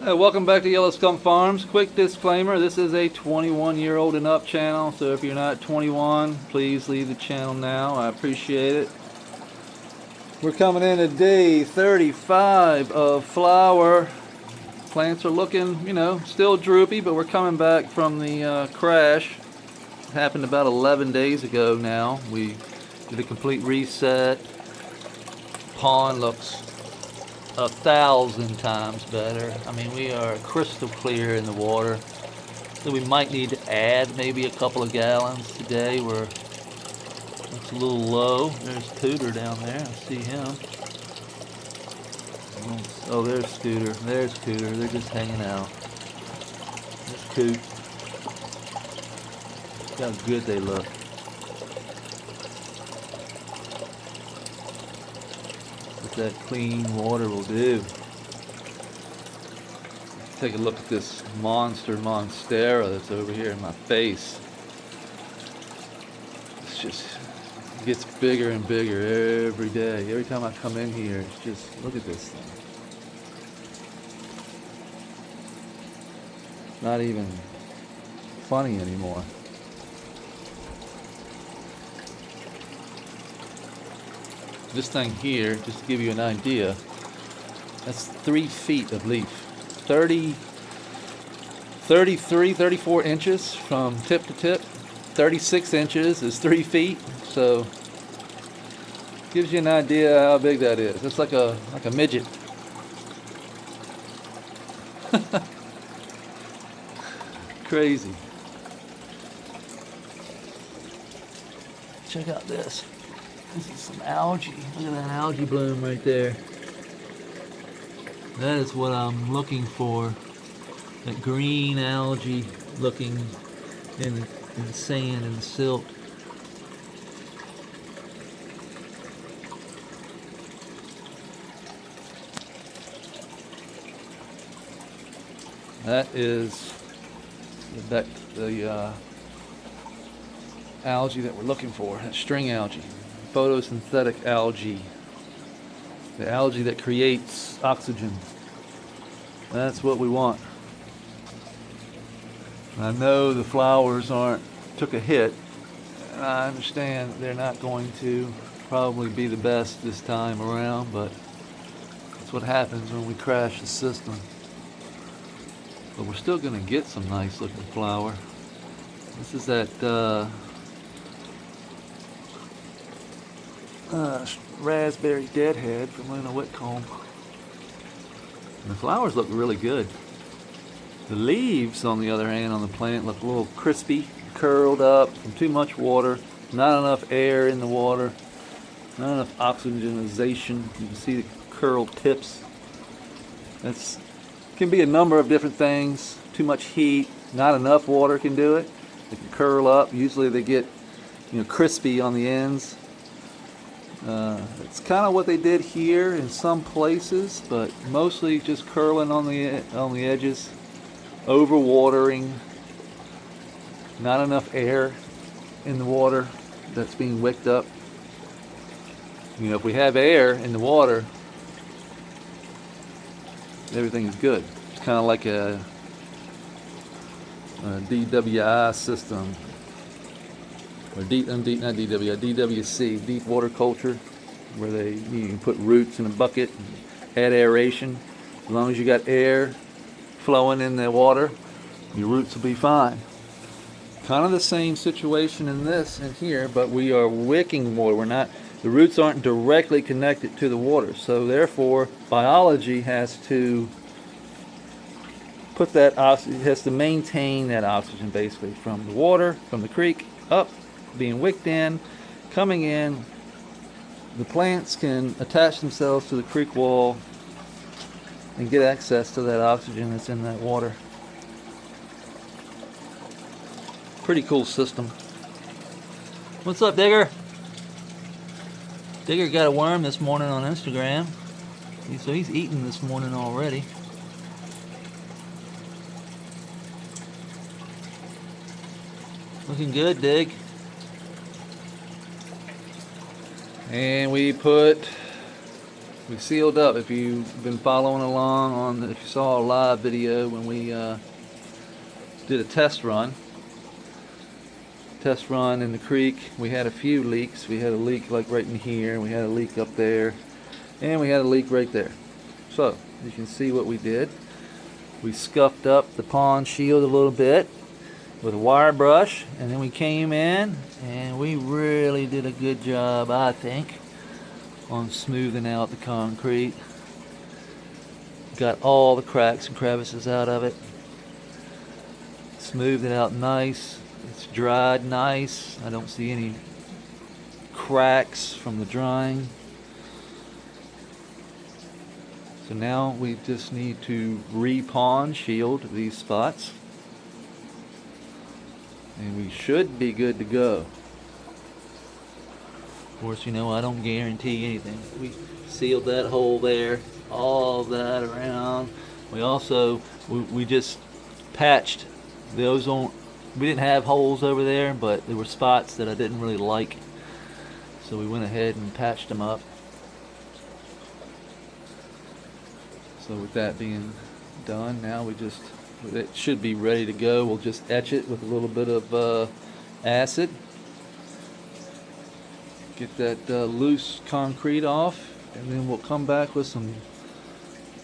Welcome back to Yellow Skunk Farms. Quick disclaimer, this is a 21-year-old and up channel, so if you're not 21, please leave the channel now. I appreciate it. We're coming in at day 35 of flower. Plants are looking, still droopy, but we're coming back from the crash. It happened about 11 days ago now. We did a complete reset. Pond looks 1,000 times better. I mean, we are crystal clear in the water. So we might need to add maybe a couple of gallons today. It's a little low. There's Cooter down there. I see him. Oh, there's Scooter. There's Cooter. They're just hanging out. There's Coot. Look how good they look. What that clean water will do. Take a look at this monstera that's over here in my face. It's just gets bigger and bigger every day. Every time I come in here, it's just, look at this thing. Not even funny anymore. This thing here, just to give you an idea, that's 3 feet of leaf. 33, 34 inches from tip to tip. 36 inches is 3 feet. So, gives you an idea how big that is. It's like a midget. Crazy. Check out this. This is some algae. Look at that algae bloom right there. That is what I'm looking for. That green algae looking in the sand and the silt. That is the algae that we're looking for. That string algae. Photosynthetic algae. The algae that creates oxygen. That's what we want. I know the flowers took a hit, and I understand they're not going to probably be the best this time around, but that's what happens when we crash the system. But we're still going to get some nice looking flower. This is that raspberry deadhead from Luna Whitcomb. And the flowers look really good. The leaves, on the other hand, on the plant look a little crispy, curled up from too much water, not enough air in the water, not enough oxygenization. You can see the curled tips. That's can be a number of different things. Too much heat, not enough water can do it. They can curl up. Usually they get, crispy on the ends. It's kind of what they did here in some places, but mostly just curling on the edges, overwatering, not enough air in the water that's being wicked up. If we have air in the water, everything is good. It's kind of like a DWI system. Or not DWI, DWC, deep water culture, where you can put roots in a bucket, add aeration. As long as you got air flowing in the water, your roots will be fine. Kind of the same situation in here, but we are wicking water. The roots aren't directly connected to the water, so therefore biology has to has to maintain that oxygen basically from the water, from the creek up, being wicked in, coming in. The plants can attach themselves to the creek wall and get access to that oxygen that's in that water. Pretty cool system. What's up, Digger? Digger got a worm this morning on Instagram. So he's eating this morning already. Looking good, Dig. And we put We sealed up. If you've been following along on, if you saw a live video when we did a test run in the creek, we had a few leaks. We had a leak like right in here, we had a leak up there, and we had a leak right there. So you can see what we did. We scuffed up the pond shield a little bit with a wire brush, and then we came in and we really did a good job, I think, on smoothing out the concrete. Got all the cracks and crevices out of it. Smoothed it out nice. It's dried nice. I don't see any cracks from the drying. So now we just need to re-pond shield these spots, and we should be good to go. Of course, you know, I don't guarantee anything. We sealed that hole there, all of that around. We also, we just patched the ozone. We didn't have holes over there, but there were spots that I didn't really like. So we went ahead and patched them up. So with that being done, now it should be ready to go. We'll just etch it with a little bit of acid. Get that loose concrete off, and then we'll come back with some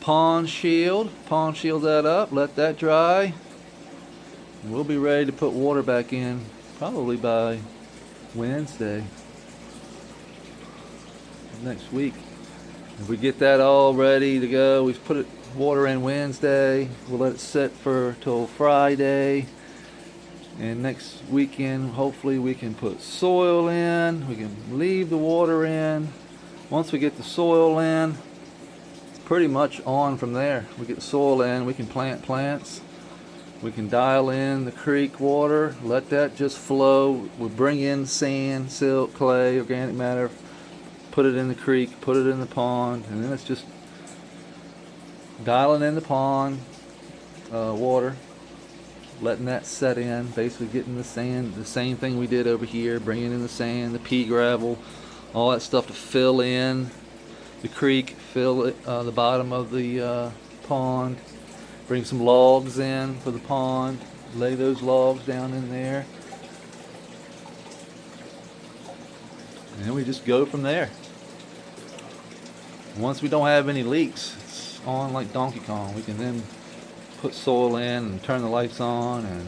pond shield that up, let that dry, and we'll be ready to put water back in probably by Wednesday next week. If we get that all ready to go, we've put water in Wednesday, we'll let it sit till Friday. And next weekend, hopefully we can put soil in. We can leave the water in. Once we get the soil in, it's pretty much on from there. We get the soil in, we can plant plants. We can dial in the creek water, let that just flow. We bring in sand, silt, clay, organic matter, put it in the creek, put it in the pond, and then it's just dialing in the pond water, letting that set in, basically getting the sand, the same thing we did over here, bringing in the sand, the pea gravel, all that stuff to fill in the creek, fill it, the bottom of the pond, bring some logs in for the pond, lay those logs down in there, and then we just go from there. Once we don't have any leaks, it's on like Donkey Kong. We can then put soil in and turn the lights on and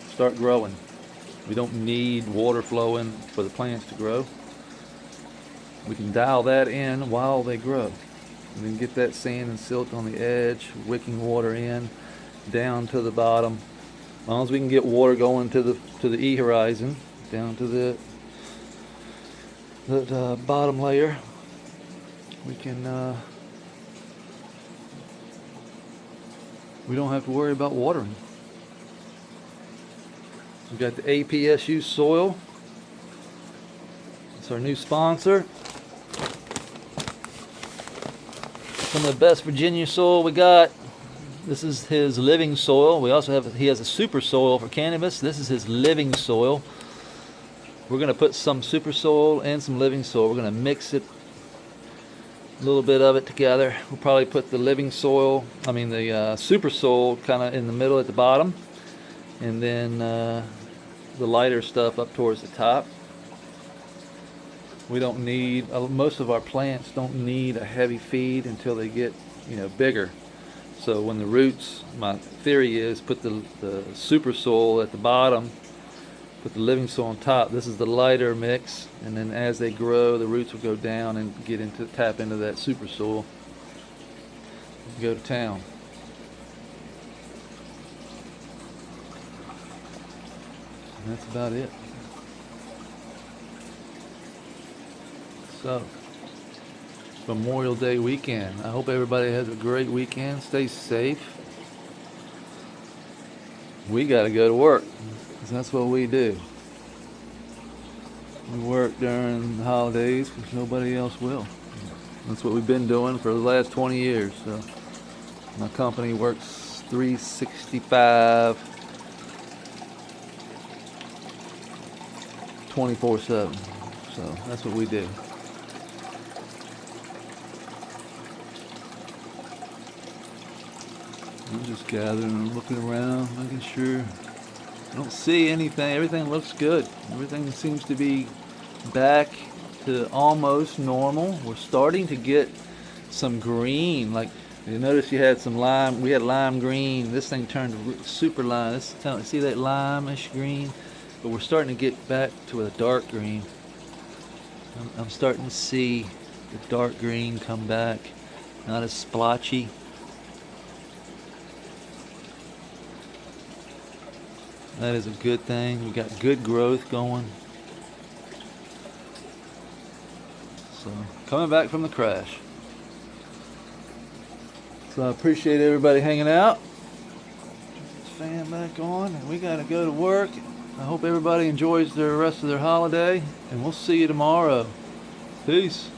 start growing. We don't need water flowing for the plants to grow. We can dial that in while they grow, and then get that sand and silt on the edge, wicking water in down to the bottom. As long as we can get water going to the E horizon, down to the bottom layer, we can we don't have to worry about watering. We got the APSU soil. It's our new sponsor. Some of the best Virginia soil we got. This is his living soil. We also he has a super soil for cannabis. This is his living soil. We're going to put some super soil and some living soil. We're going to mix it, a little bit of it together. We'll probably put the living soil, the super soil kind of in the middle at the bottom, and then the lighter stuff up towards the top. We don't need, most of our plants don't need a heavy feed until they get, bigger. So when the roots, my theory is put the super soil at the bottom, put the living soil on top. This is the lighter mix, and then as they grow, the roots will go down and tap into that super soil. Go to town. And that's about it. So, Memorial Day weekend. I hope everybody has a great weekend. Stay safe. We got to go to work, because that's what we do. We work during the holidays because nobody else will. That's what we've been doing for the last 20 years. So my company works 365, 24/7. So that's what we do. I'm just gathering and looking around, making sure. I don't see anything. Everything looks good. Everything seems to be back to almost normal. We're starting to get some green. Like you notice, you had some lime. We had lime green. This thing turned super lime. See that lime-ish green? But we're starting to get back to a dark green. I'm starting to see the dark green come back. Not as splotchy. That is a good thing. We got good growth going. So, coming back from the crash. So I appreciate everybody hanging out. Turn this fan back on, and we gotta go to work. I hope everybody enjoys the rest of their holiday, and we'll see you tomorrow. Peace.